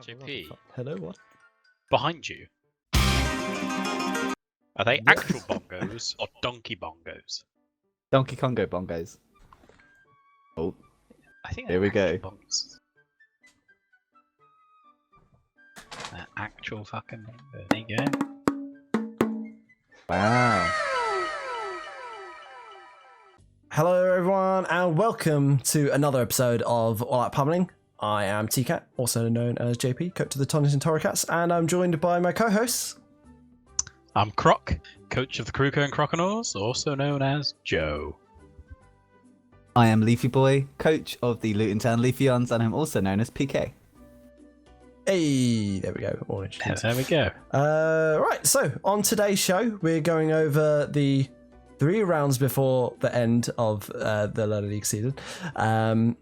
JP, Hello, what? behind you. Are they actual bongos or donkey bongos? Donkey Kongo bongos. Oh, I think here we go. Bongos. Actual fucking bongo. There you go. Wow. Hello, everyone, and welcome to another episode of All Out Pummeling. I am TCat, also known as JP, coach of the Tonington Toricats, and I'm joined by my co-hosts. I'm Kroc, coach of the Kroc and Leafyboi, also known as Joe. I am Leafyboi, coach of the Luton Town Leafyons, and I'm also known as PK. Hey, there we go. All There we go. Right, so on today's show, we're going over the 3 rounds before the end of the La League season. Yep.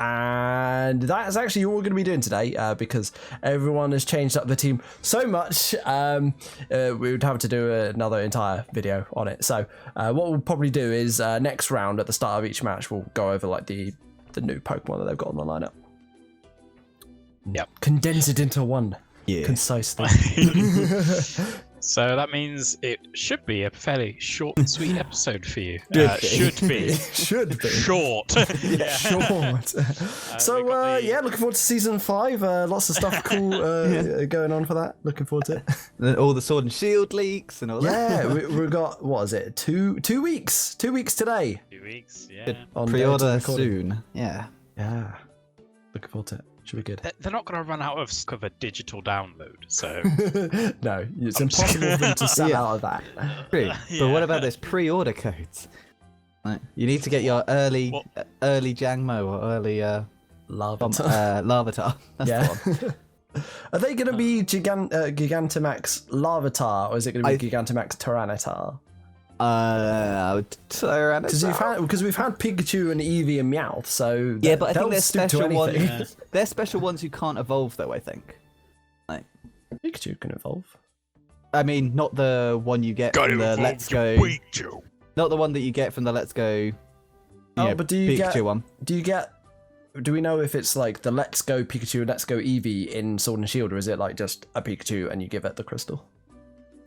And that's actually all we're going to be doing today because everyone has changed up the team so much. We would have to do another entire video on it. So what we'll probably do is next round at the start of each match, we'll go over like the new Pokemon that they've got on the lineup. Yep. Condense it into one. Yeah. Concisely. So that means it should be a fairly short and sweet episode for you. Should be. Should be. Short. Yeah, short. So, yeah, looking forward to season 5. Lots of stuff cool going on for that. Looking forward to it. All the Sword and Shield leaks and all that. Yeah, we've got, what is it, 2 weeks? 2 weeks today. 2 weeks, yeah. On Pre-order recording. soon. Yeah. Yeah. Looking forward to it. Should be good. They're not going to run out of a digital download, so... No, it's impossible for them to sell Yeah. out of that. True. But what about those pre-order codes? Like, you need to get your early Jangmo or early Larvitar. That's Yeah. the one. Are they going to be Gigantamax Larvitar, or is it going to be Gigantamax Tyranitar? Tyrannosaurus. Because we've had Pikachu and Eevee and Meowth, so Yeah, but I think they'll they're stick to special ones. anything. They're special ones who can't evolve, though. I think. Like, Pikachu can evolve. I mean, not the one you get from the Let's Go. Not the one that you get from the Let's Go. But do you Pikachu get? one? Do we know if it's like the Let's Go Pikachu and Let's Go Eevee in Sword and Shield, or is it like just a Pikachu and you give it the crystal?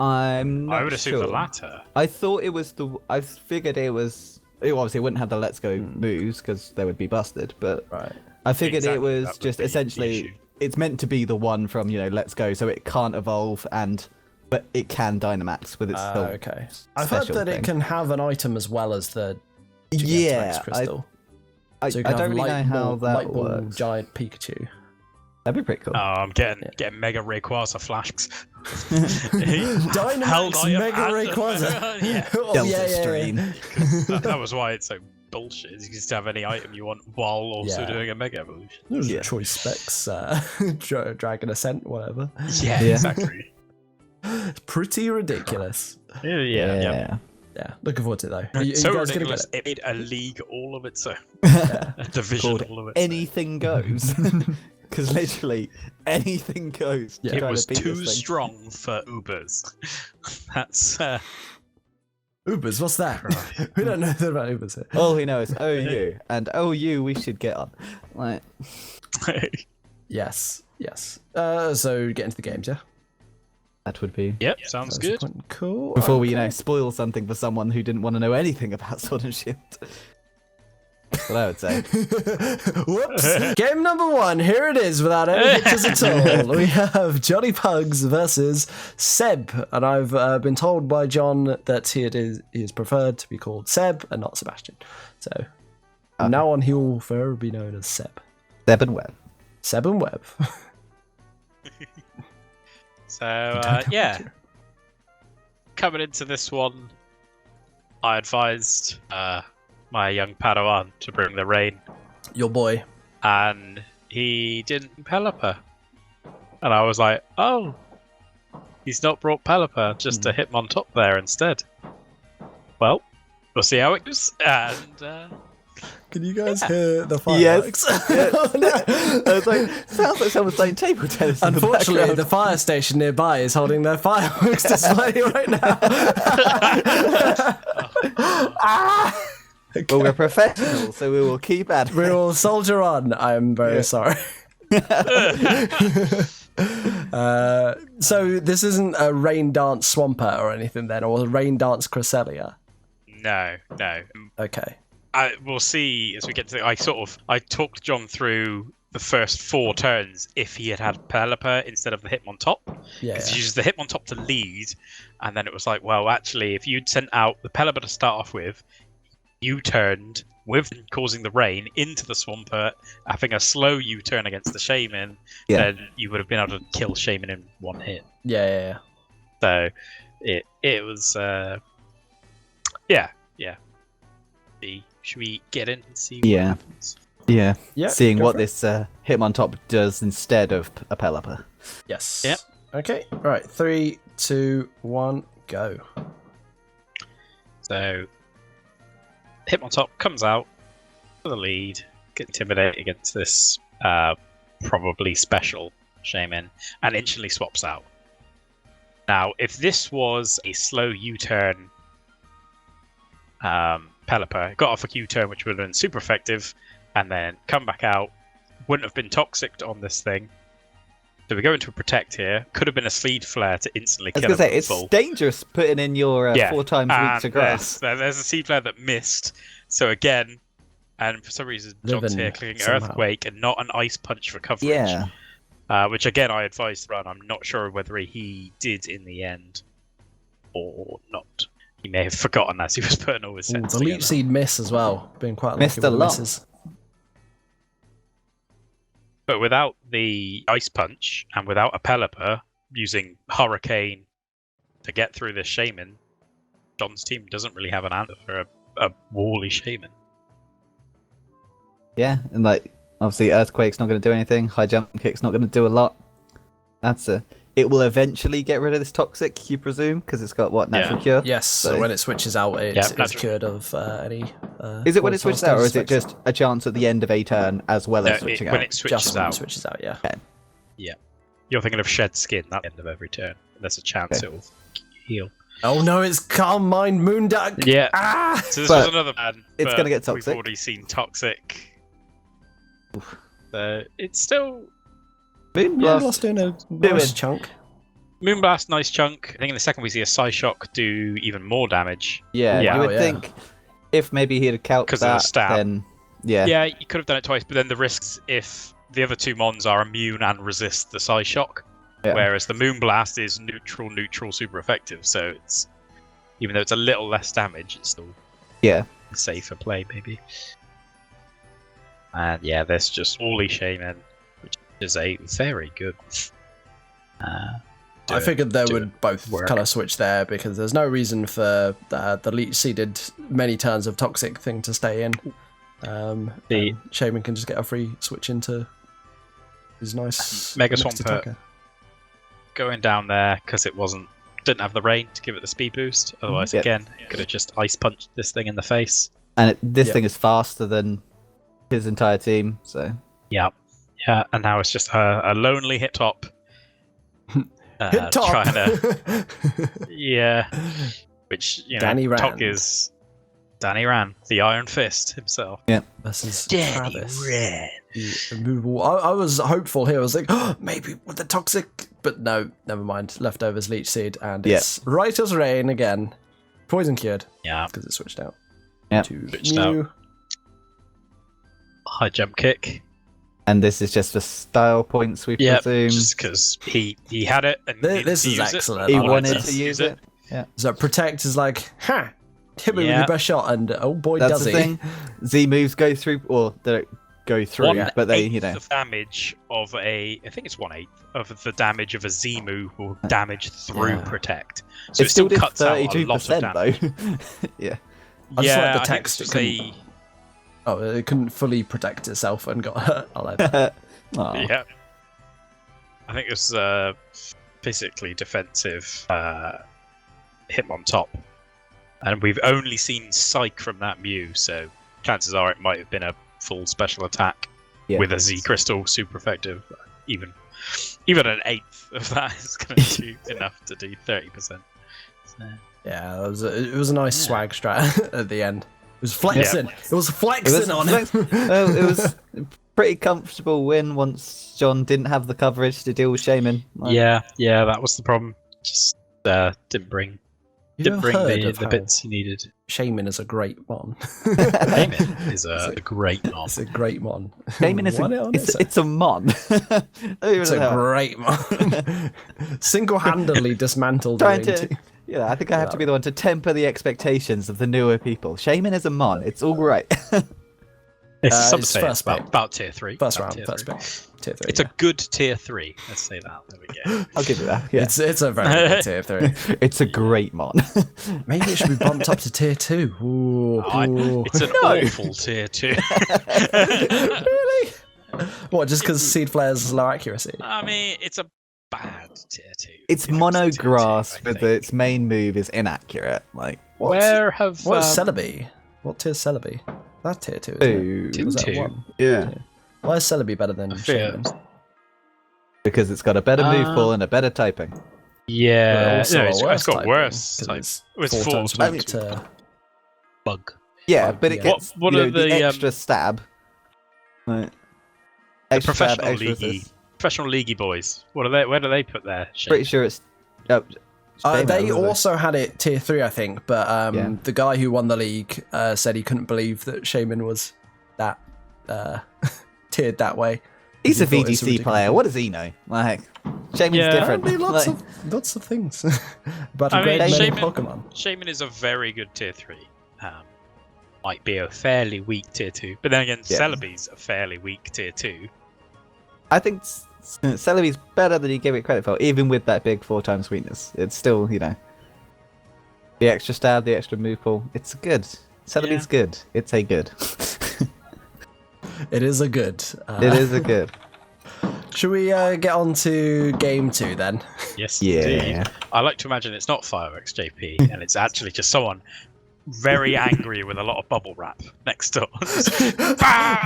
I'm not I would assume sure. the latter. I thought it was the. I figured it was. It obviously wouldn't have the Let's Go moves because they would be busted. But Right. I figured Exactly, it was that would just be the essentially. issue. It's meant to be the one from Let's Go, so it can't evolve but it can Dynamax with its still Okay. I've heard special that thing. it can have an item as well as the Yeah, Gigantamax crystal. I So you can don't have really know light how ball, that light ball works. giant Pikachu. That'd be pretty cool. Oh, I'm getting Mega Rayquaza flasks. Dynamax Mega Rayquaza. Yeah. Oh, Delta Strain. That was why it's so bullshit. You can just have any item you want while also Yeah. doing a Mega Evolution. There's Yeah. Choice Specs, Dragon Ascent, whatever. Yeah, Yeah. exactly. It's pretty ridiculous. Yeah. Yeah, looking forward to it though. Are you So guys gonna ridiculous. get It made a league all of its own. it? A division Called all of its Anything goes. Because literally anything goes. Yeah. to It try was to beat too this thing. strong for Ubers. That's Ubers, what's that? Right. We don't know anything about Ubers here. All we know is OU, and OU we should get on. Like, Yes. So get into the games, yeah? that would be. Yep, sounds good. Cool. Before we, spoil something for someone who didn't want to know anything about Sword and Shield. What I would say. Whoops. Game number 1, here it is, without any pictures at all. We have Johnny Pugs versus Seb, and I've been told by John that he is preferred to be called Seb and not Sebastian. So from now on, he will forever be known as Seb. Seb and Webb. Seb and Webb. So yeah, coming into this one, I advised my young Padawan to bring the rain, Your boy. and he didn't Pelipper. And I was like, oh, he's not brought Pelipper, just to hit him on top there instead. Well, we'll see how it goes. And Can you guys hear the fireworks? Yes. I was like, sounds like someone's playing table tennis. in the Unfortunately, background. the fire station nearby is holding their fireworks display right now. Well, we're professionals, so we will keep at it. We will soldier on. I'm very sorry. So this isn't a Rain Dance Swampert or anything then, or a Rain Dance Cresselia? No. Okay. We'll see as we get to. I talked John through the first 4 turns if he had Pelipper instead of the Hitmontop. Because he uses the Hitmontop to lead, and then it was like, well, actually, if you'd sent out the Pelipper to start off with, you turned with causing the rain into the Swampert, having a slow U-turn against the Shaman, then you would have been able to kill Shaman in 1 hit. Yeah. So it was Should we get in and see what happens? Yeah. Seeing what it. this Hitmontop does instead of a Pelipper. Yes. Yep. Okay. All right. 3, 2, 1, go. So Hitmontop comes out for the lead, get intimidated against this probably special Shaman, and instantly swaps out. Now, if this was a slow U-turn Pelipper, got off a U-turn which would have been super effective, and then come back out, wouldn't have been toxic on this thing. So we go into a protect here. Could have been a Sleed Flare to instantly kill him. It's dangerous putting in your 4 times weak to grass. There's a Sleed Flare that missed. So again, and for some reason, John's here clicking Earthquake and not an Ice Punch for coverage. Yeah. Which again, I advised to run. I'm not sure whether he did in the end or not. He may have forgotten as he was putting all his sets The together. Leech Seed miss as well. Been quite Missed lucky a with lot. misses. But without the Ice Punch and without a Pelipper using Hurricane to get through this Shaman, John's team doesn't really have an answer for a Wally Shaman. Yeah, and obviously Earthquake's not going to do anything. High Jump Kick's not going to do a lot. It will eventually get rid of this Toxic, you presume, because it's got Natural Cure? Yes, so when it switches out, it's cured of any... Is it when it switches out, or is it just a chance at the end of a turn as well as switching out? When it switches out. When it switches out, yeah. Okay. Yeah. You're thinking of Shed Skin at the end of every turn. There's a chance it will heal. Oh no, it's Calm Mind Moonduck! Yeah. Ah! So this was another man. It's going to get Toxic. We've already seen Toxic. It's still... Moonblast doing a nice chunk. Moonblast, nice chunk. I think in the second we see a Psyshock do even more damage. Yeah, you would think if maybe he'd have calced that, then... Yeah, you could have done it twice, but then the risks if the other 2 mons are immune and resist the Psyshock, whereas the Moonblast is neutral, super effective, so it's... Even though it's a little less damage, it's still a safer play, maybe. And yeah, there's just Wally Shaman, which is a very good... I figured they would both kind of switch there because there's no reason for the Leech Seeded many turns of Toxic thing to stay in. The Shaman can just get a free switch into his nice Mega Swampert going down there because it didn't have the rain to give it the speed boost. Otherwise, again, it could have just Ice Punched this thing in the face. And this thing is faster than his entire team, so... Yeah, and now it's just a lonely Hit Top. Hit Top! Trying to... Which, Danny Rand. Tok is Danny Rand, the Iron Fist himself. Yeah. Versus Danny Travis. Rand. Immovable. I was hopeful here. I was like, maybe with the Toxic... But no, never mind. Leftovers, Leech Seed, and it's right as rain again. Poison cured. Yeah. Because it switched out. Yeah. Switched out. High Jump Kick. And this is just for style points, we presume. Just because he had it and this is excellent. He wanted to use it. Yeah. So Protect is like, hit me with your best shot, and oh boy, That's does the he. thing. Z moves go through, or they don't go through, but they, the damage of I think it's 1/8 of the damage of a Z move will damage through Protect. So it still did cuts out a lot of 32% damage. though. Yeah. I just like the text. It couldn't fully protect itself and got hurt. I like that. Yeah. I think it was physically defensive Hitmontop. And we've only seen Psych from that Mew, so chances are it might have been a full special attack with a Z Crystal, super effective. Even an 1/8 of that is going to do enough to do 30%. So. Yeah, it was a nice swag strat at the end. It was flexing. It was flexing on him. Well, it was pretty comfortable win once John didn't have the coverage to deal with Shaman. Yeah, that was the problem. Just didn't bring the bits he needed. Shaman is a great mon. Shaman is a great mon. It's a great mon. Shaman is it's a mon. It's a great mon. Single-handedly dismantled. Yeah, I think I have to be the one to temper the expectations of the newer people. Shaman is a mon. It's all right. It's first about tier 3. First round, first pick. Tier 3. It's a good tier 3. Let's say that. There we go. I'll give you that. Yeah. It's a very good tier 3. It's a great mon. Maybe it should be bumped up to tier 2. It's an awful tier 2. Really? What, just because Seed Flare's low accuracy? I mean, it's a bad tier 2. It's mono grass with its main move is inaccurate. Like, what's Celebi? What tier is Celebi? That's tier 2, isn't it? Was that 1? Yeah. Why is Celebi better than Shaman? Because it's got a better move pool and a better typing. Yeah, it's got worse typing. It's 4 times to bug. Yeah, but it gets what are the extra stab. Right. Extra Professional stab, leaguey. Professional leaguey boys. What are they? Where do they put their shit? Pretty sure it's. They also had it tier 3, I think, but the guy who won the league said he couldn't believe that Shaman was that tiered that way. He's a VGC player. What does he know? Like, Shaman's different. I mean, lots of things. But Pokemon. Shaman is a very good tier 3. Might be a fairly weak tier 2, but then again, Celebi's a fairly weak tier 2. I think Celebi's better than you give it credit for, even with that big 4 times weakness. It's still, the extra stab, the extra move pool. It's good. Celebi's good. It's a good. It is a good. It is a good. Should we get on to game 2 then? Yes, yeah. Indeed. I like to imagine it's not Fireworks JP, and it's actually just someone very angry with a lot of bubble wrap next door.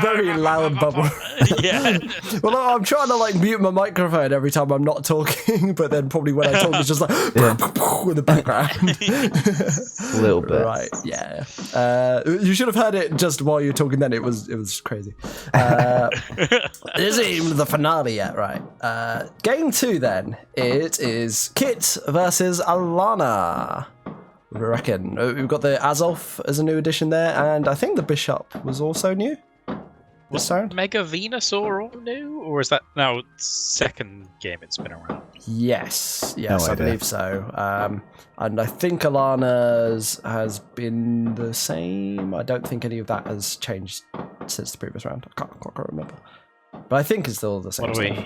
Very loud bubble wrap. Yeah. Well, I'm trying to mute my microphone every time I'm not talking, but then probably when I talk it's just with the background. A little bit. Right, yeah. You should have heard it just while you were talking then. It was crazy. It isn't even the finale yet, right? Game 2 then. It is Kit versus Alana. What do we reckon? We've got the Azolf as a new addition there, and I think the Bishop was also new. Was Mega Venusaur all new, or is that now second game it's been around? Yes, I believe so. And I think Alana's has been the same. I don't think any of that has changed since the previous round. I can't quite remember, but I think it's still the same.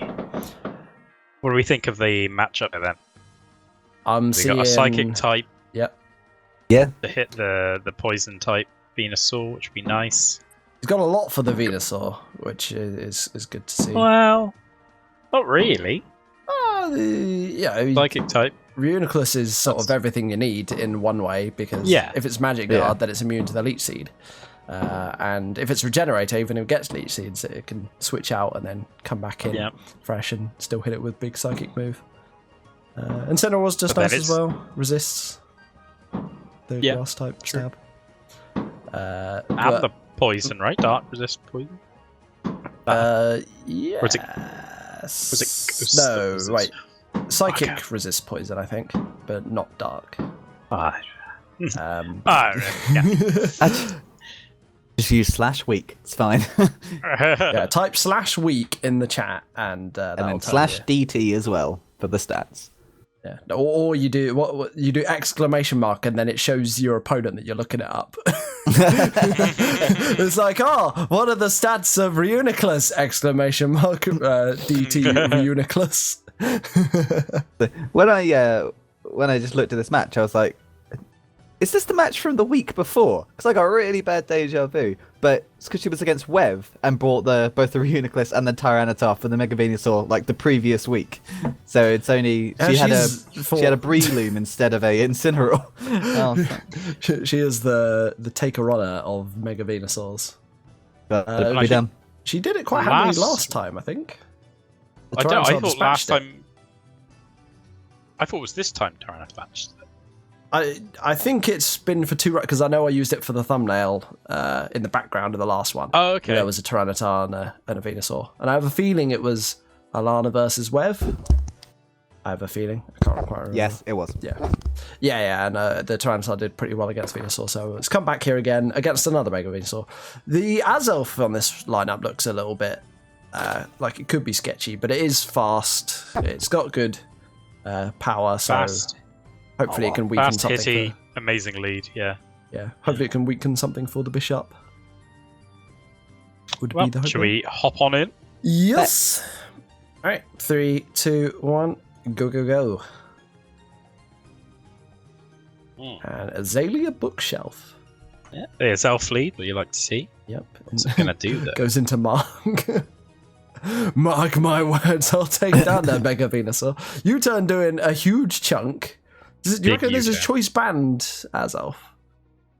What do we think of the matchup then? We got a Psychic type. Yep. Yeah. To hit the poison type Venusaur, which would be nice. He's got a lot for the Venusaur, which is good to see. Well, not really. Psychic type. Reuniclus is sort of everything you need in one way, because if it's Magic Guard, then it's immune to the Leech Seed. And if it's Regenerator, even if it gets Leech Seeds, it can switch out and then come back in fresh and still hit it with big Psychic move. And Sentinel was just nice as well. Resists the grass type stab. And the poison, right? Dark resist poison? Yeah. Or was it no, wait. Psychic resists poison, I think, but not dark. Just use /weak. It's fine. Type /weak in the chat, and then /DT as well for the stats. Yeah, or you do what you do exclamation mark, and then it shows your opponent that you're looking it up. It's like, what are the stats of Reuniclus? Exclamation mark DT Reuniclus. When I just looked at this match, I was like, is this the match from the week before? Because I got really bad deja vu. But it's because she was against Wev and brought both the Reuniclus and the Tyranitar for the Mega Venusaur like the previous week. So it's only she had a Breloom instead of a Incineroar. She is the taker-runner of Mega Venusaurs. She did it quite handily last time, I think. I thought last time. I thought it was this time Tyranitar matched. I think it's been for 2 because I know I used it for the thumbnail in the background of the last one. Oh, okay. There was a Tyranitar and a Venusaur. And I have a feeling it was Alana versus Wev. I have a feeling. I can't quite remember. Yes, it was. Yeah, and the Tyranitar did pretty well against Venusaur, so it's come back here again against another Mega Venusaur. The Azelf on this lineup looks a little bit like it could be sketchy, but it is fast. It's got good power, so Fast. hopefully it can weaken Fast, something. hitty, amazing lead, yeah. Yeah, hopefully it can weaken something for the Bishop. Would be the hope. Should we hop on in? Yes! Alright, 3, 2, 1, go, go, go. And Azalea Bookshelf. Yeah, there's elf lead, what you like to see. Yep. What's it going to do, though? Goes into Mark. Mark my words, I'll take down that Mega Venusaur. U-turn doing a huge chunk. Do you reckon this is U-turn. choice band, Azelf?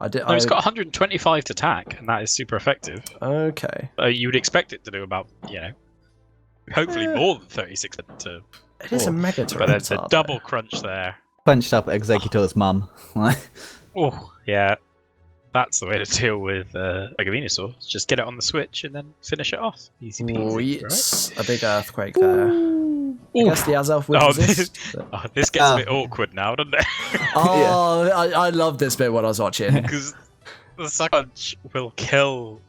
No, it's got 125 to attack, and that is super effective. Okay. You would expect it to do about, hopefully more than 36 to... It is a Mega But there's a Tyranitar, double crunch there. Punched up Executor's mum. Oh, yeah. That's the way to deal with Mega Venusaur. Just get it on the Switch and then finish it off. Easy peasy, Oh, right? yes. A big earthquake there. I guess the Azelf would resist. This gets a bit awkward now, doesn't it? Oh, I love this bit when I was watching. Because the Sucker Punch will kill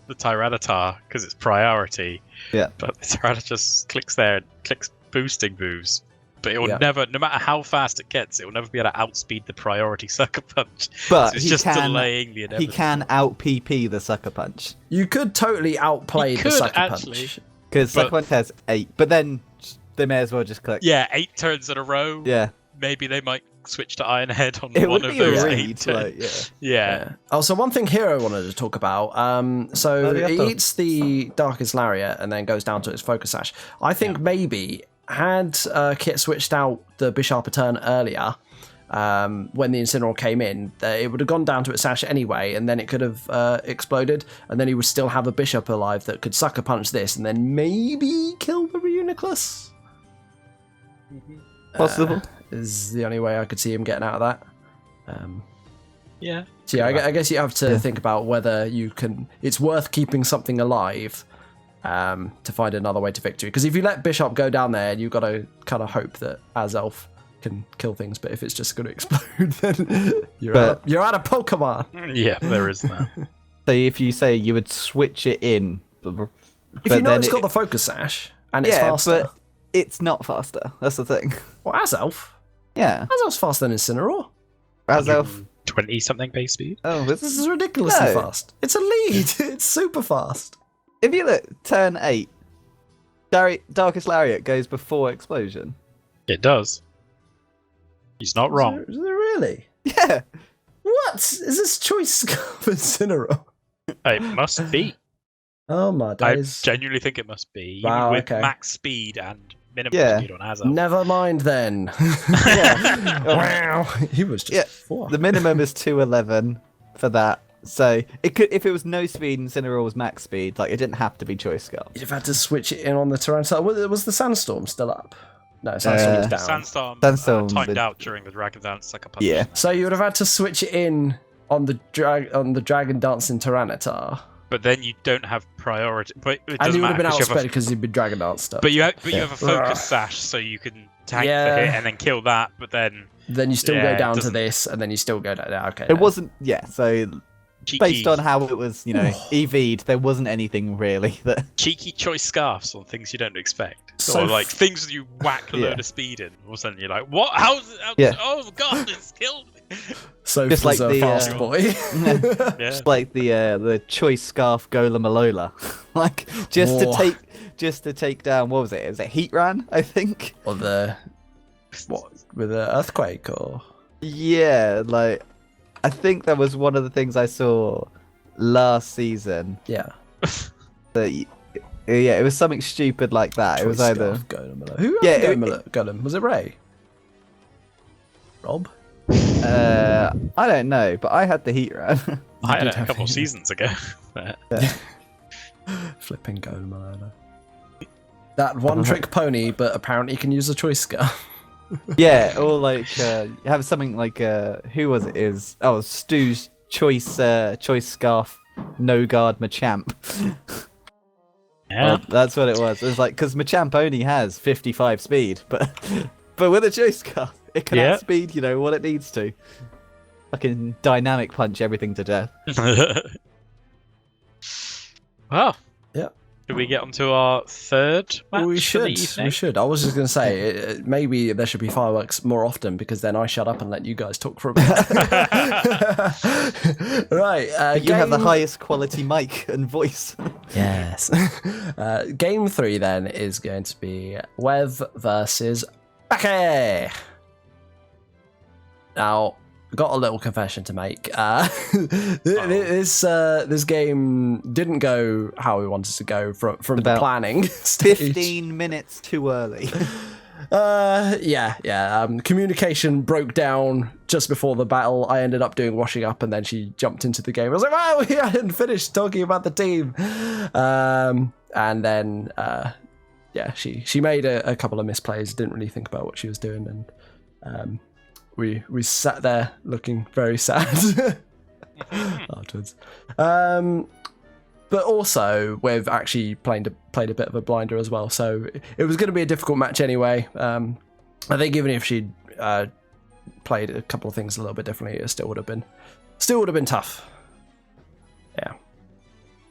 the Tyranitar because it's priority. Yeah. But the Tyranitar just clicks there and clicks boosting moves. But it will Yeah. never, no matter how fast it gets, it will never be able to outspeed the priority Sucker Punch. But So it's he just can- delaying the inevitable. He can out PP the Sucker Punch. You could totally outplay You the could, Sucker actually. Punch. Because But- Sucker Punch has 8. But then they may as well just click. Yeah, 8 turns in a row. Yeah. Maybe they might switch to Iron Head on It one would of be a those 8 read. turns. Like, yeah. Yeah. Oh, so one thing here I wanted to talk about. So Arigato. it eats the Darkest Lariat and then goes down to its Focus Sash. I think maybe had Kit switched out the Bisharp turn earlier, when the Incineroar came in, it would have gone down to its Sash anyway, and then it could have exploded, and then he would still have a Bishop alive that could Sucker Punch this, and then maybe kill the Reuniclus. Possible. Is the only way I could see him getting out of that. Yeah. So yeah, I guess you have to think about whether you can. It's worth keeping something alive to find another way to victory. Because if you let Bishop go down there, you've got to kind of hope that Azelf can kill things. But if it's just going to explode, then you're out of Pokemon. Yeah, there is that. So if you say you would switch it in. If you know it's got the Focus Sash and it's faster. But it's not faster. That's the thing. Well, Azelf? Yeah. Azelf's faster than Incineroar. Azelf. 20 something base speed. Oh, This is ridiculously No. fast. It's a lead. It's super fast. If you look, turn 8, Darkest Lariat goes before Explosion. It does. He's not wrong. Is it really? Yeah. What? Is this choice of Incineroar? It must be. Oh my I days. genuinely think it must be. Even Wow, with okay. max speed and minimum Yeah. speed on Azelf. Never mind then. Yeah. Wow. He was just Yeah. 4. The minimum is 211 for that. So it could, if it was no speed and Incineroar was max speed, like it didn't have to be Choice Scarf. You'd have had to switch it in on the Tyranitar. Was the Sandstorm still up? No, Sandstorm was down. Sandstorm Sandstorm timed did- out during the Dragon Dance Sucker Punch. Yeah. So you would have had to switch it in on the Dragon Dancing Tyranitar. But then you don't have priority. But it And doesn't you would have matter been 'cause you have outsped because you'd been Dragon Dance stuff. But you have a Ugh. focus sash, so you can tank Yeah. the hit and then kill that. But then Then you still Yeah, go it down to doesn't- this, and then you still go down. Okay. It wasn't, yeah, so cheeky, based on how it was, EV'd, there wasn't anything really that. cheeky choice scarfs on things you don't expect, So or like things that you whack a Yeah. load of speed in. All of a sudden you're like, what? How's it? Yeah. Oh god, it's killed me. So Just like was a the, fast boy. Yeah. Just like the Choice Scarf Golem Alola. Like, just Whoa. to take down, what was it? Is it Heat Ran, I think? Or the what with the earthquake or Yeah, like, I think that was one of the things I saw last season. yeah. That, yeah, it was something stupid like that. It was Choice either. Scarf Golem. Who Yeah, had it- Golem? Was it Ray? Rob? I don't know, but I had the Heat Ran. I had did it a have couple it. seasons ago. But Flipping Golem. That one trick pony, but apparently you can use a choice scarf. Yeah, or like have something like who was it? Stu's choice scarf, no guard Machamp. Yeah. Well, that's what it was. It was like because Machamp only has 55 speed, but with a choice scarf, it can outspeed what it needs to. Fucking dynamic punch everything to death. Well, yeah. Should we get onto our third match? We for the should. evening? We should. I was just going to say, maybe there should be fireworks more often because then I shut up and let you guys talk for a bit. Right. You have the highest quality mic and voice. Yes. Game 3 then is going to be Wev versus Becky. Now, got a little confession to make. This game didn't go how we wanted to go from the planning stage. 15 minutes too early. Communication broke down just before the battle. I ended up doing washing up, and then she jumped into the game. I was like, "Wow, we hadn't finished talking about the team." And then, she made a couple of misplays. Didn't really think about what she was doing, and we sat there looking very sad afterwards. But also, we've actually played a bit of a blinder as well, so it was going to be a difficult match anyway. I think even if she'd played a couple of things a little bit differently, it still would have been tough.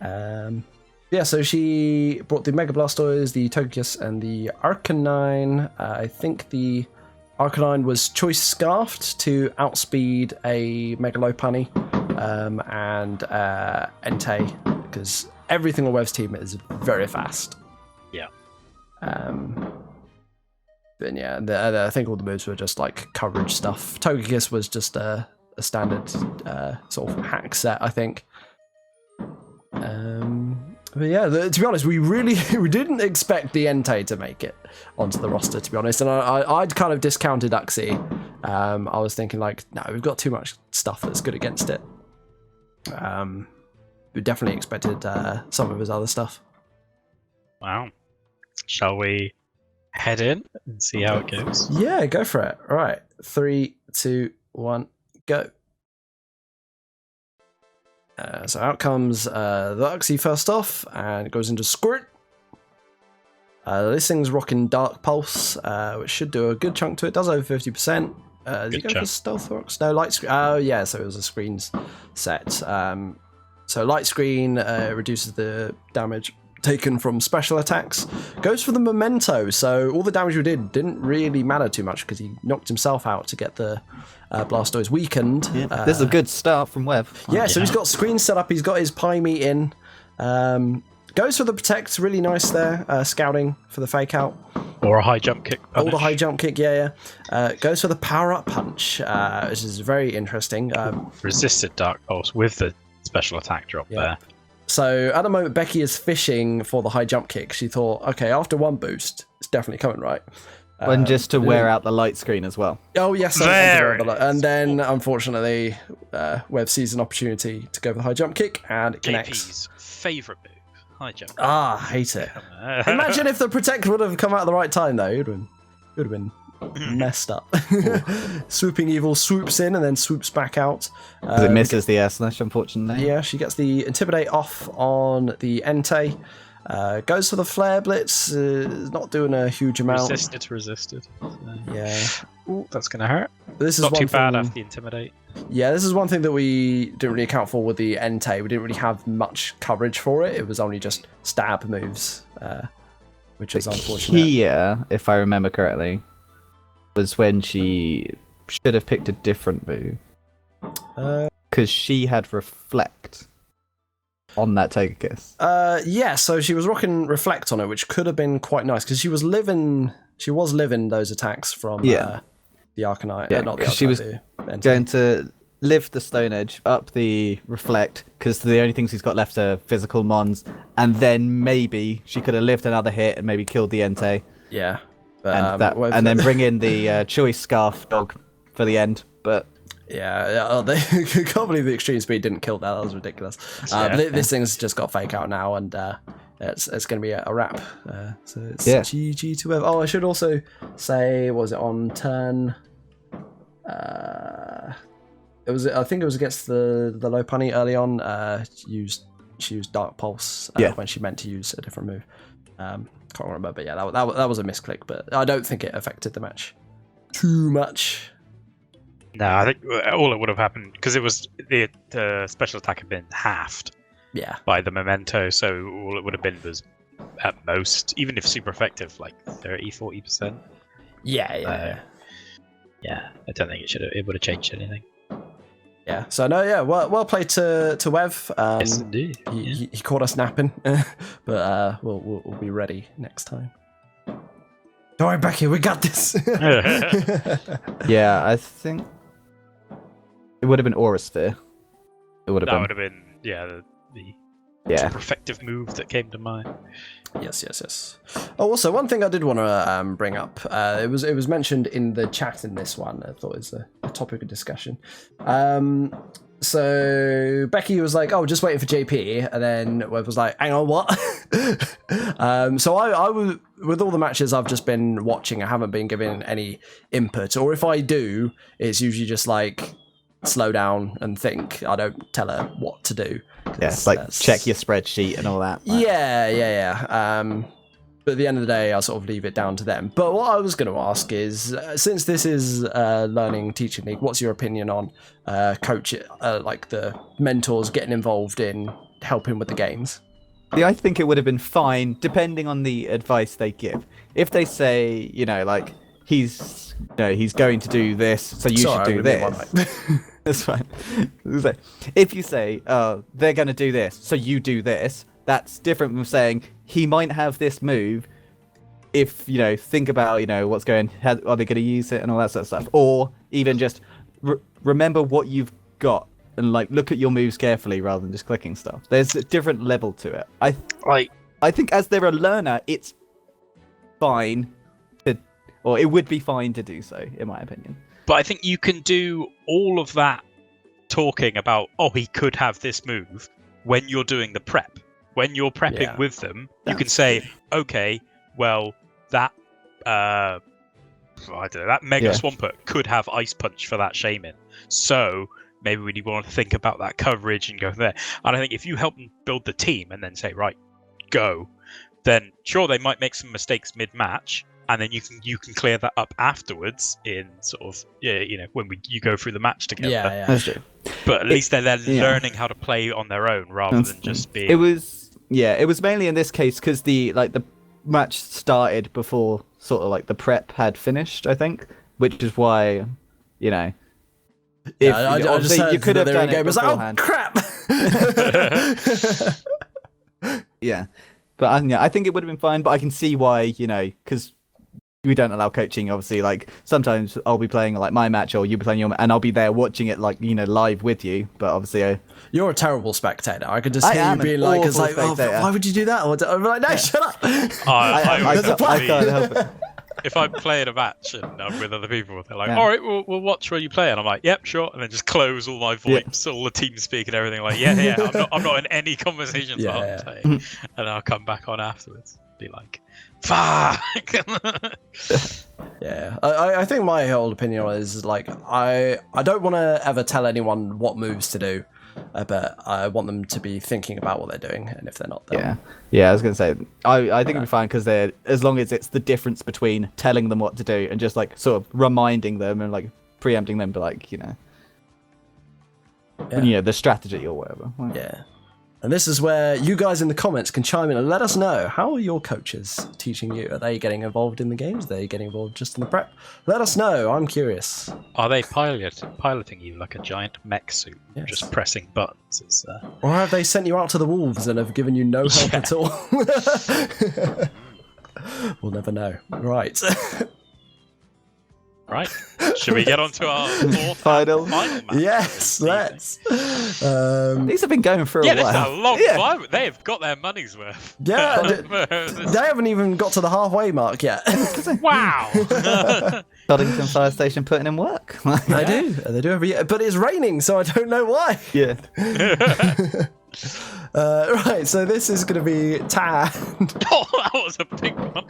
Yeah. So she brought the Mega Blastoise, the Togekiss, and the Arcanine. I think the Arcanine was choice scarfed to outspeed a Mega Lopunny, and Entei, because everything on Web's team is very fast. Yeah. But yeah, I think all the moves were just like coverage stuff. Togekiss was just a standard sort of hack set, I think. But yeah, to be honest, we didn't expect the Entei to make it onto the roster, to be honest. And I'd kind of discounted Uxie. I was thinking like, no, we've got too much stuff that's good against it. We definitely expected some of his other stuff. Wow. Shall we head in and see how it goes? Yeah, go for it. All right, 3, 2, 1, go. So out comes the Uxie first off, and it goes into Squirt. This thing's rocking Dark Pulse, which should do a good chunk to it. Does over 50%. Did you go for Stealth Rocks? No, Light Screen. Oh, yeah, so it was a screens set. So Light Screen reduces the damage taken from special attacks. Goes for the Memento, so all the damage we didn't really matter too much because he knocked himself out to get the Blastoise weakened. Yeah. This is a good start from Web. Yeah, so he's got screens set up, he's got his Pie Meat in. Goes for the Protect, really nice there, scouting for the Fake Out. Or a high jump kick punish. Or the high jump kick, yeah. Goes for the Power Up Punch, which is very interesting. Resisted Dark Pulse with the special attack drop there. So at the moment, Becky is fishing for the high jump kick. She thought, okay, after one boost, it's definitely coming, right? And just to wear out the light screen as well. Oh, yes. And then, unfortunately, Web sees an opportunity to go for the high jump kick, and it connects. JP's favourite move, high jump. I hate it. Imagine if the Protect would have come out at the right time, though. It would have been messed up. Swooping Evil swoops in and then swoops back out. It misses the air slash, unfortunately. Yeah, she gets the Intimidate off on the Entei. Goes for the Flare Blitz. Not doing a huge amount. Resisted. Yeah. Ooh, that's going to hurt. This is not one too bad thing, after the Intimidate. Yeah, this is one thing that we didn't really account for with the Entei. We didn't really have much coverage for it. It was only just stab moves, which is unfortunate. Here, if I remember correctly, was when she should have picked a different move. Because she had Reflect on that Togekiss. Yeah, so she was rocking Reflect on it, which could have been quite nice, because she was living those attacks from the Arcanine. Yeah, not the Arcanine, she was going to live the Stone Edge, up the Reflect, because the only things she's got left are physical mons, and then maybe she could have lived another hit and maybe killed the Entei. Yeah. And then bring in the Choice Scarf Dog for the end, but... Yeah, they can't believe the Extreme Speed didn't kill that. That was ridiculous. But this thing's just got Fake Out now, and it's going to be a wrap. So it's Yeah. GG to Wev. Oh, I should also say, what was it on turn? It was. I think it was against the low punny early on. She used Dark Pulse when she meant to use a different move. Can't remember, but yeah, that was a misclick. But I don't think it affected the match too much. No, I think all it would have happened because it was the special attack had been halved. Yeah. By the memento, so all it would have been was at most, even if super effective, like 30-40%. Yeah. Yeah, I don't think it would have changed anything. Yeah. So no, yeah. Well played to Wev. Yes, indeed. He caught us napping, but we'll be ready next time. Don't worry, Becky, we got this. Yeah, I think it would have been Aura Sphere. It would have been. That would have been the super effective move that came to mind. Yes. Oh, also, one thing I did want to bring up. It was mentioned in the chat in this one. I thought it was a topic of discussion. So Becky was like, "Oh, just waiting for JP," and then Wev was like, "Hang on, what?" So I was, with all the matches I've just been watching, I haven't been giving any input, or if I do, it's usually just like slow down and think. I don't tell her what to do. Yeah, like check your spreadsheet and all that. Like. Yeah. But at the end of the day, I sort of leave it down to them. But what I was going to ask is, since this is Learning Teaching League, what's your opinion on coach, like the mentors getting involved in helping with the games? Yeah, I think it would have been fine, depending on the advice they give. If they say, like he's going to do this, so you should do this. That's fine. If you say, they're going to do this, so you do this, that's different from saying he might have this move. If, think about, what's going, are they going to use it and all that sort of stuff. Or even just remember what you've got and look at your moves carefully rather than just clicking stuff. There's a different level to it. I think as they're a learner, it's fine or it would be fine to do so, in my opinion. But I think you can do all of that talking about, he could have this move when you're doing the prep. When you're prepping with them, you can say, okay, well, that I don't know, that Mega Swampert could have Ice Punch for that Shaman. So maybe we want to think about that coverage and go there. And I think if you help them build the team and then say, right, go, then sure, they might make some mistakes mid-match, and then you can clear that up afterwards in sort of when you go through the match together. Yeah. That's true. But at least they're learning how to play on their own rather than just being. It was mainly in this case because the match started before sort of the prep had finished, I think, which is why I just heard you could have done it. It was like, oh crap. Yeah, but I think it would have been fine. But I can see why, because we don't allow coaching. Obviously, sometimes I'll be playing my match, or you'll be playing your, and I'll be there watching it live with you. But obviously, you're a terrible spectator. I could just hear you being like, "It's like, why would you do that?" I'm like, "No, shut up." I can't help it. If I'm playing a match and I'm with other people, they're like, "All right, we'll watch where you play," and I'm like, "Yep, sure," and then just close all my VoIPs, all the team speak and everything. Like, I'm not in any conversations while I'm playing, and I'll come back on afterwards, be like, "Fuck." Yeah, I think my whole opinion is I don't want to ever tell anyone what moves to do, but I want them to be thinking about what they're doing, and if they're not, then... Yeah. I was gonna say, I think it'd be fine because as long as it's the difference between telling them what to do and just sort of reminding them and preempting them, but the strategy or whatever. Yeah. And this is where you guys in the comments can chime in and let us know, how are your coaches teaching you? Are they getting involved in the games? Are they getting involved just in the prep? Let us know. I'm curious. Are they piloting you like a giant mech suit, just pressing buttons? Or have they sent you out to the wolves and have given you no help at all? We'll never know. Right. Right. Should we get on to our fourth final match? Yes, let's. These have been going for a while. Yeah, this is a long time. They have got their money's worth. Yeah, they haven't even got to the halfway mark yet. Wow. Doddington Fire Station putting in work. They do every year. But it's raining, so I don't know why. Yeah. Right, so this is going to be Tan. Oh, that was a big one.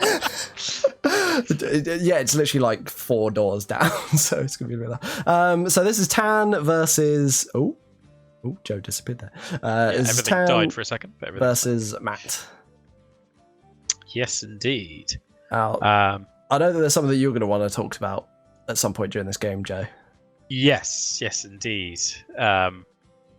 Yeah, it's literally like 4 doors down, so it's going to be really loud. So this is Tan versus... Oh, Joe disappeared there. This is Everything Tan died for a second. But versus Matt. Yes, indeed. I know that there's something that you're going to want to talk about at some point during this game, Joe. Yes, indeed.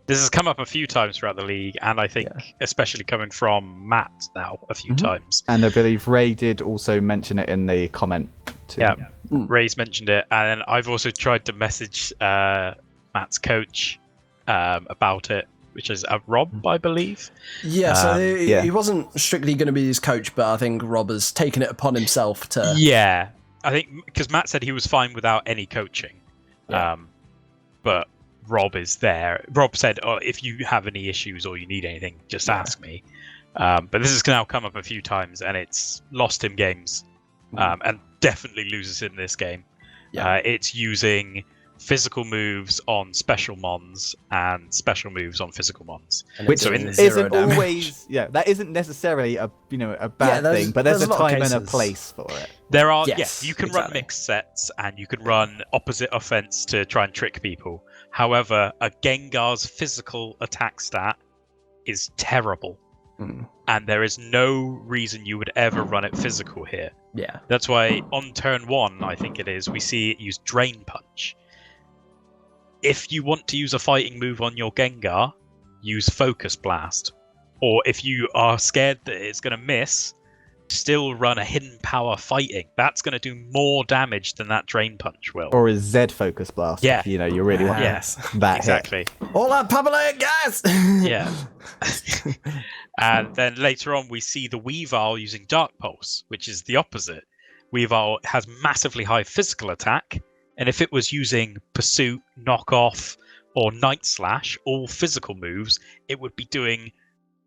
This has come up a few times throughout the league, and I think especially coming from Matt now a few times. And I believe Ray did also mention it in the comment too. Yeah, Ray's mentioned it, and I've also tried to message Matt's coach about it, which is Rob, I believe. Yeah, so he wasn't strictly going to be his coach, but I think Rob has taken it upon himself to... Yeah, I think because Matt said he was fine without any coaching, but Rob is there. Rob said, if you have any issues or you need anything, just ask me. But this has now come up a few times, and it's lost him games, and definitely loses in this game. It's using physical moves on special mons and special moves on physical mons, which isn't always that isn't necessarily a bad thing, but there's a time and a place for it. There are you can run mixed sets and you can run opposite offense to try and trick people. However, a Gengar's physical attack stat is terrible, and there is no reason you would ever run it physical here. That's why on turn 1, I think it is, we see it use Drain Punch. If you want to use a fighting move on your Gengar, use Focus Blast. Or if you are scared that it's going to miss, still run a Hidden Power Fighting. That's going to do more damage than that Drain Punch will. Or a Z Focus Blast. Yeah. If, you really want that exactly. hit. All that Pablo gas! Yeah. And then later on, we see the Weavile using Dark Pulse, which is the opposite. Weavile has massively high physical attack, and if it was using Pursuit, Knock Off, or Night Slash, all physical moves, it would be doing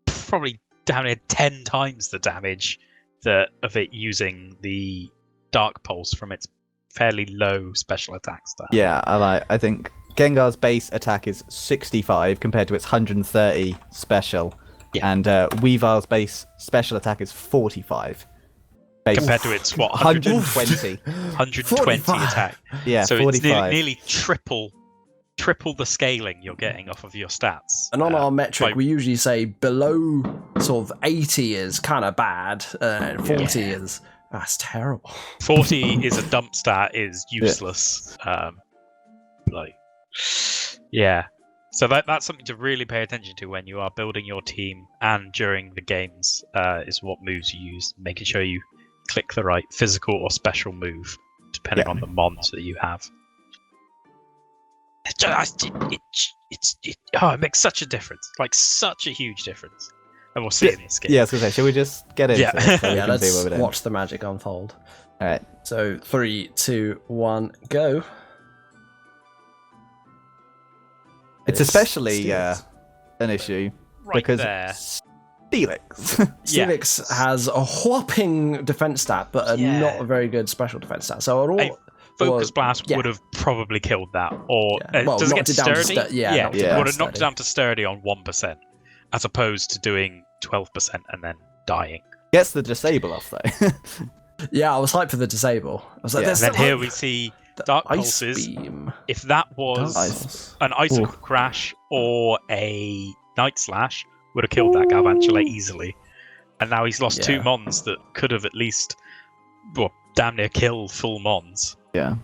probably down near 10 times the damage of it using the Dark Pulse from its fairly low special attack stat. Yeah, I think Gengar's base attack is 65 compared to its 130 special, and Weavile's base special attack is 45. Compared to its 120 attack. Yeah, so 45. It's nearly triple the scaling you're getting off of your stats. And on our metric, we usually say below sort of 80 is kind of bad, 40 is that's terrible. 40 is a dump stat, is useless. So that's something to really pay attention to when you are building your team and during the games, is what moves you use, making sure you click the right physical or special move depending on the mons that you have. It makes such a difference, like such a huge difference, and we'll see in this game. Yeah, I was gonna say, shall we just get into it? So let's watch the magic unfold. All right. So 3, 2, 1, go. It's especially an issue because Steelix has a whopping defense stat, but not a very good special defense stat. So Focus Blast would have probably killed that, or does it get sturdy? Would have knocked it down to sturdy on 1%, as opposed to doing 12% and then dying. Gets the disable off though. Yeah, I was hyped for the disable. I was like, and then here we see Dark Pulses. Beam. If that was an Icicle Crash or a Night Slash, would have killed that Galvantula easily. And now he's lost 2 mons that could have at least, damn near killed full mons. Yeah.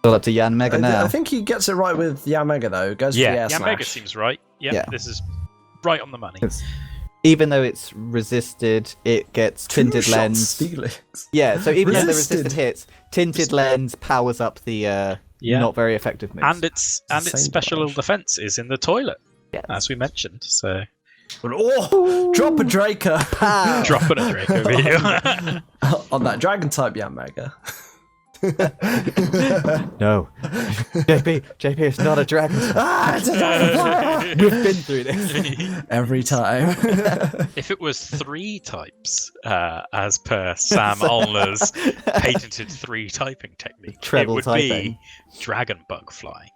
Still up to Yanmega now. I think he gets it right with Yanmega though. Goes for the air Yanmega slash. Seems right. Yeah, this is right on the money. Even though it's resisted, it gets Tinted Lens. Yeah, so even though the resisted hits, Tinted Lens powers up the not very effective moves. And its special defense is in the toilet, as we mentioned. So, drop a Draco. Dropping a Draco video on that Dragon type Yanmega. No, JP, it's not a dragon. It's a dragon. We've been through this every time. If it was 3 types, as per Sam Olner's patented 3 typing technique, Treble it would typing. be Dragon Bug Fly,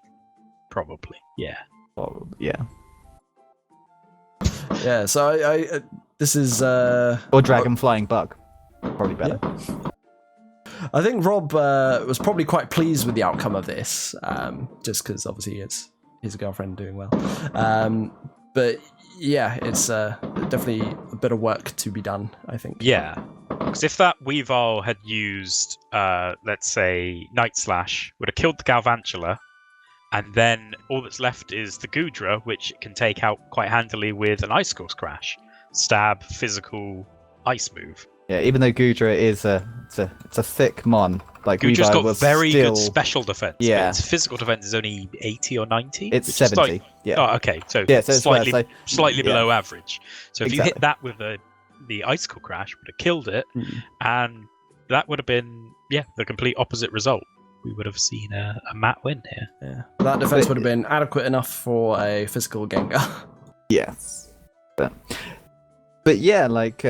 probably. Yeah. Yeah. Yeah, so I this is Or dragon flying bug. Probably better. Yeah. I think Rob was probably quite pleased with the outcome of this, just because obviously it's his girlfriend doing well. But yeah, it's definitely a bit of work to be done, I think. Yeah. Because if that Weavile had used, let's say, Night Slash, would have killed the Galvantula, and then all that's left is the Gudra, which it can take out quite handily with an Ice Course Crash. Stab, physical, ice move. Yeah, even though Gudra is it's a thick mon, like Gudra's Weavile got was very still... good special defense. Yeah. But its physical defense is only 80 or 90. It's which 70. Is like, yeah. Oh, okay. So, Yeah, so it's slightly, worse, slightly yeah. below average. So if you Exactly. hit that with the Icicle Crash, would have killed it, and that would have been the complete opposite result. We would have seen a Matt win here. Yeah, that defense would have been adequate enough for a physical Gengar. Yes, but yeah, like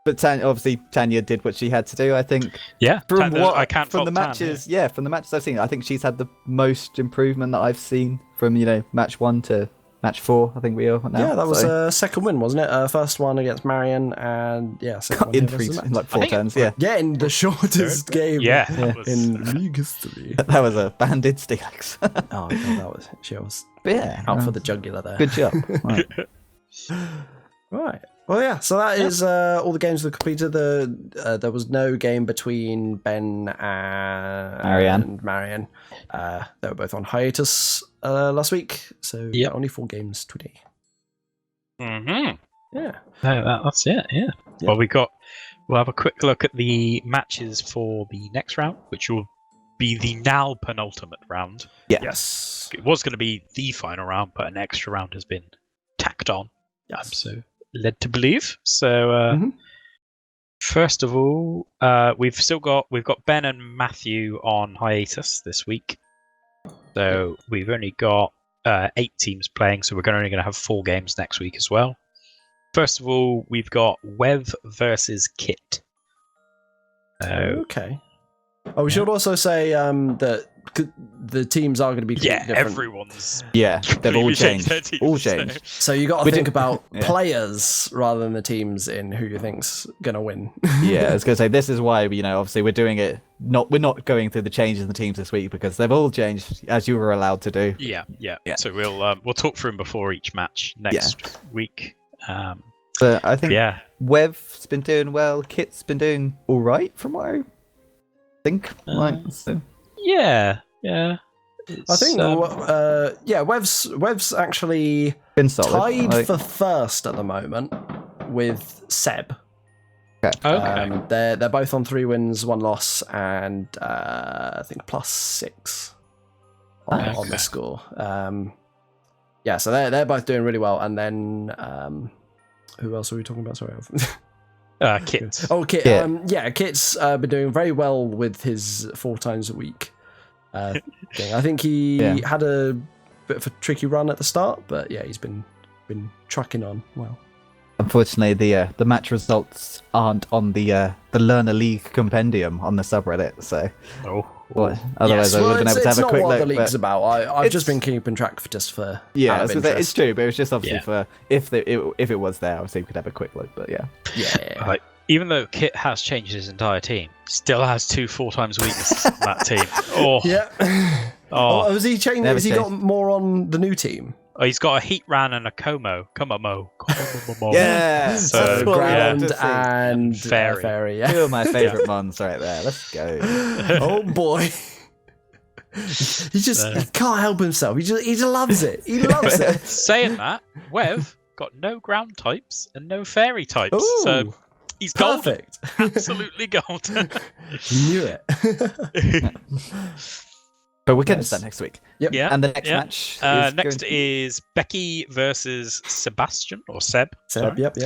but obviously Tanya did what she had to do. I think. Yeah, I can't from fault the matches. Tan, From the matches I've seen, I think she's had the most improvement that I've seen from match 1 to match 4. I think we are now. Yeah, that was a second win, wasn't it? First one against Marion, and second one in here versus Matt. like 4 turns. Yeah, Yeah, in the shortest game. Yeah, that was- in league history. that was a banded Steelix. Oh, God, she was But yeah, out for the jugular there. good job. Right. Right. Well, yeah. So that is all the games that were completed. There was no game between Ben and Marion. They were both on hiatus last week, so only 4 games today. Mm-hmm. Yeah. That's it. Yeah. Well, we'll have a quick look at the matches for the next round, which will be the now penultimate round. Yeah. Yes. It was going to be the final round, but an extra round has been tacked on. I'm so led to believe. So first of all, we've got Ben and Matthew on hiatus this week. So we've only got 8 teams playing, so we're only going to have 4 games next week as well. First of all, we've got Wev versus Kit. Okay. Oh, we should also say that the teams are going to be different. Everyone's Yeah, they've all changed. their teams, All changed. So you got to think about players rather than the teams in who you think's going to win. Yeah, I was going to say, this is why, obviously we're doing it, we're not going through the changes in the teams this week because they've all changed as you were allowed to do. Yeah. So we'll talk through them before each match next week. So I think Wev's been doing well, Kit's been doing all right from what I think. Yeah. I think Wev's actually been solid. tied for first at the moment with Seb. Okay. They're both on 3 wins, 1 loss, and I think +6 on the score. So they're both doing really well. And then who else are we talking about? Sorry. Kit. Oh, Kit. Yeah. Kit's been doing very well with his 4 times a week thing. I think he had a bit of a tricky run at the start, but he's been trucking on well. Unfortunately, the match results aren't on the Learner League compendium on the subreddit, so otherwise I would have been able to have a quick look. It's not what the league's about. I've just been keeping track for it's true, but it was just obviously for if it was there, obviously we could have a quick look. But Like, even though Kit has changed his entire team, still has 2 4 times weaknesses on that team. Has he changed? Has he got more on the new team? Oh, he's got a Heatran and a Como. Yeah, so Ground and Fairy. Yeah. 2 of my favourite mons right there. Let's go. Oh boy. He can't help himself. He just loves it. He loves it. Saying that, Wev got no ground types and no fairy types. Ooh, so he's perfect. Golden. Absolutely golden. He knew it. But we'll get into that next week. Yep. Yeah. And the next match is Becky versus Sebastian or Seb. Seb. Yep.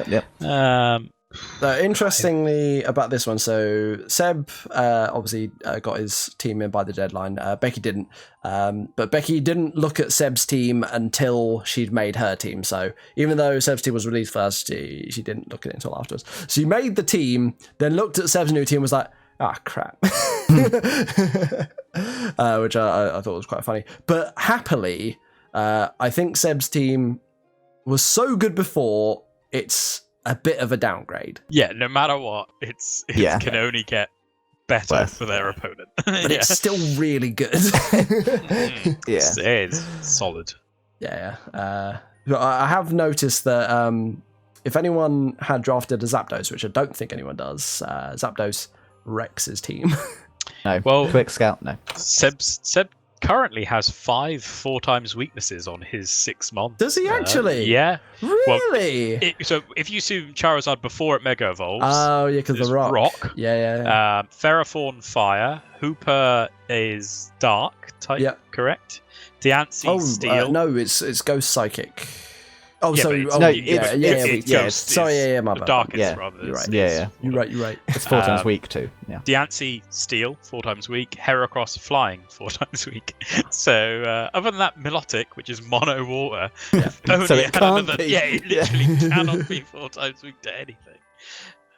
Interestingly about this one, so Seb obviously got his team in by the deadline. Becky didn't, but Becky didn't look at Seb's team until she'd made her team. So even though Seb's team was released first, she didn't look at it until afterwards. So she made the team, then looked at Seb's new team, and was like, crap. Which I thought was quite funny. But happily, I think Seb's team was so good before, it's a bit of a downgrade. Yeah, no matter what, it can only get better for their opponent. But it's still really good. Yeah. It is solid. Yeah. I have noticed that if anyone had drafted a Zapdos, which I don't think anyone does, Zapdos wrecks his team. No. Well, Quick Scout, no. Seb currently has 5 4x weaknesses on his 6 months. Does he actually? Yeah. Really? Well, so if you assume Charizard before it Mega Evolves. Oh, yeah, because the rock. Yeah. Ferrothorn Fire. Hooper is Dark type, correct? Diancie Steel. No, it's Ghost Psychic. Oh, yeah, so it's sorry, my bad. Darkest rather. You're right. Yeah. You're right. It's 4 times weak too. Yeah. Diancie Steel 4 times weak. Heracross Flying 4 times weak. So other than that, Milotic, which is mono water, only So it can't be. Yeah, it literally cannot be 4 times weak to anything.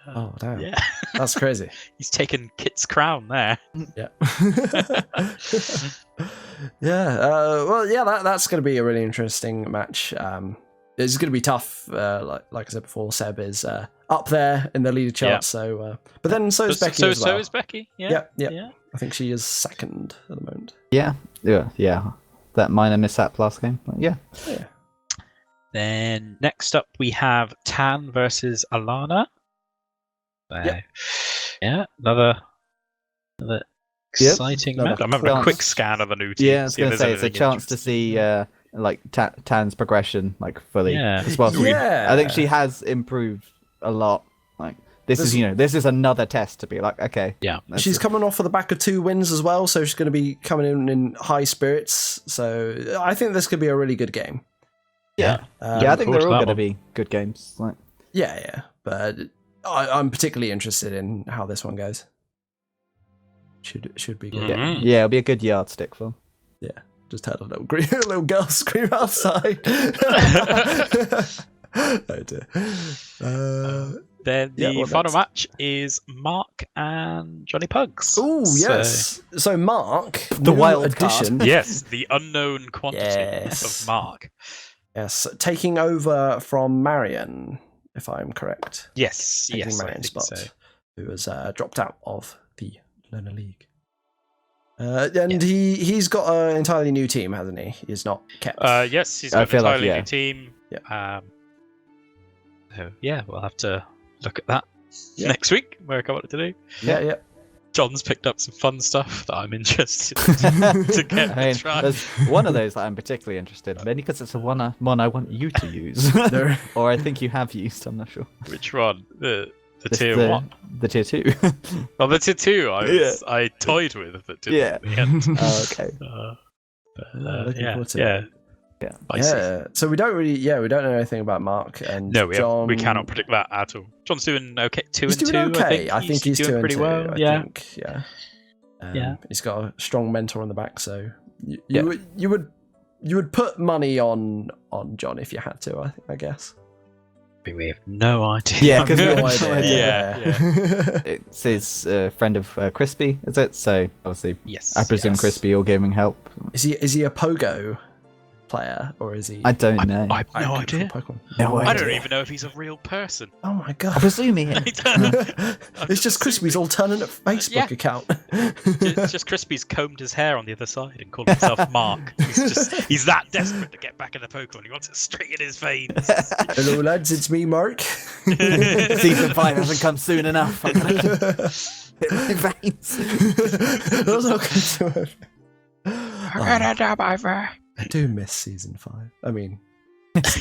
Oh damn! Yeah, that's crazy. He's taken Kit's crown there. Yeah. That's going to be a really interesting match. It's going to be tough. Like I said before, Seb is up there in the leader chart. So, but then so is Becky as well. So is Becky. Yeah. I think she is second at the moment. Yeah. That minor mishap last game. Yeah. Then next up we have Tan versus Alana. Yeah, another exciting match. I'm having a quick scan of the new team. Yeah, I was going to say it's a chance to see Tan's progression fully as well. So I think she has improved a lot. This is another test to be like, okay. Yeah, she's coming off of the back of 2 wins as well, so she's going to be coming in high spirits. So I think this could be a really good game. Yeah, I think they're all going to be good games. But I'm particularly interested in how this one goes. Should be good. Yeah, it'll be a good yardstick for them. Yeah, just heard a little girl scream outside. Oh dear. Then the final match is Mark and Johnny Pugs. Oh yes. So Mark, the wild addition. Yes, the unknown quantity of Mark. Yes, taking over from Marion, if I'm correct. Yes, Marion's spot, who has dropped out of the Learner League. And he's got an entirely new team, hasn't he? He's not kept. Yes, he's got an entirely new team. Yeah. So we'll have to look at that next week. Work out what to do. Yeah. John's picked up some fun stuff that I'm interested to get to try. There's one of those that I'm particularly interested in, mainly because it's the one I want you to use, or I think you have used. I'm not sure. Which one? The tier 1? The tier 2. Well, the tier 2 I toyed with, but didn't in the end. Okay. Looking forward to it. Yeah. So we don't know anything about Mark and John. We cannot predict that at all. John's doing okay. 2 and 2. He's doing okay. I think he's doing pretty well. I think. He's got a strong mentor on the back, so you would put money on John if you had to. I guess. We have no idea. Yeah, because no idea. It's his friend of Crispy, is it? So obviously, I presume Crispy or giving help. Is he a Pogo player or is he? I don't know. I have no idea. I don't even know if he's a real person. Oh my god! I presume he is. It's just Crispy's alternate Facebook account. It's just Crispy's combed his hair on the other side and called himself Mark. He's that desperate to get back in the Pokemon. He wants it straight in his veins. Hello lads, it's me, Mark. Season 5 hasn't come soon enough. I'm gonna hit my veins. That's not good to it. I do miss season 5. I mean,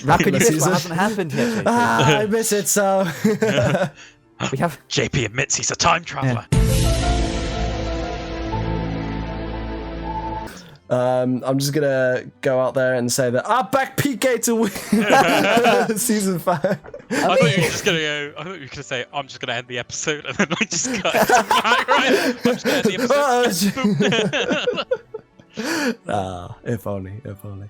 how can you miss what hasn't happened yet? I miss it so. We have JP admits he's a time traveler. I'm just gonna go out there and say that I back PK to win season 5. I thought you were just gonna go. I thought you were gonna say, "I'm just gonna end the episode," and then I just cut. Right. I'm just gonna end the episode. If only, if only.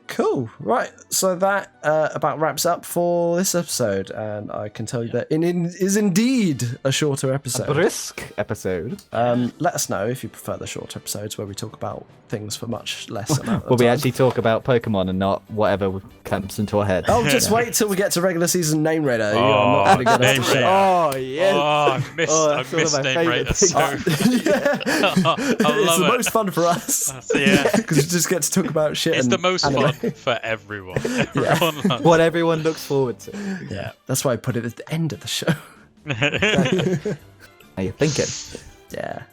Cool. Right. So that about wraps up for this episode, and I can tell you that it is indeed a shorter episode. A brisk episode. Let us know if you prefer the shorter episodes where we talk about things for much less amount of Will we time. actually talk about Pokemon and not whatever comes into our head? Oh, just wait till we get to regular season Name Raider. I'm not going to get Name us to Raider. Oh, yes. I missed Name Raider so yeah. It's the most fun for us. Yeah. Because you just get to talk about shit. It's and the most anime. fun for everyone. Everyone loves What everyone looks forward to. Yeah, that's why I put it at the end of the show. How you thinking? Yeah.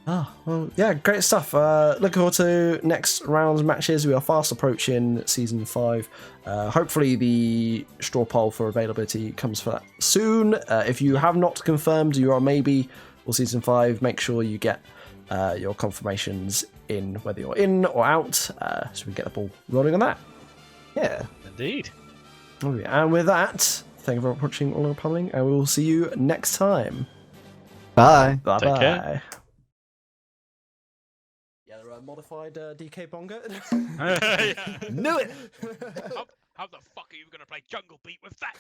Oh, well, yeah, great stuff. Looking forward to next round's matches. We are fast approaching season 5. Hopefully the straw poll for availability comes for that soon. If you have not confirmed you are maybe for season 5, make sure you get your confirmations in, whether you're in or out, so we can get the ball rolling on that. Yeah. Indeed. And with that, thank you for watching All Over Pummeling, and we will see you next time. Bye. Bye Take bye. care. Yeah, the modified DK Bongo. Knew it. How the fuck are you going to play Jungle Beat with that?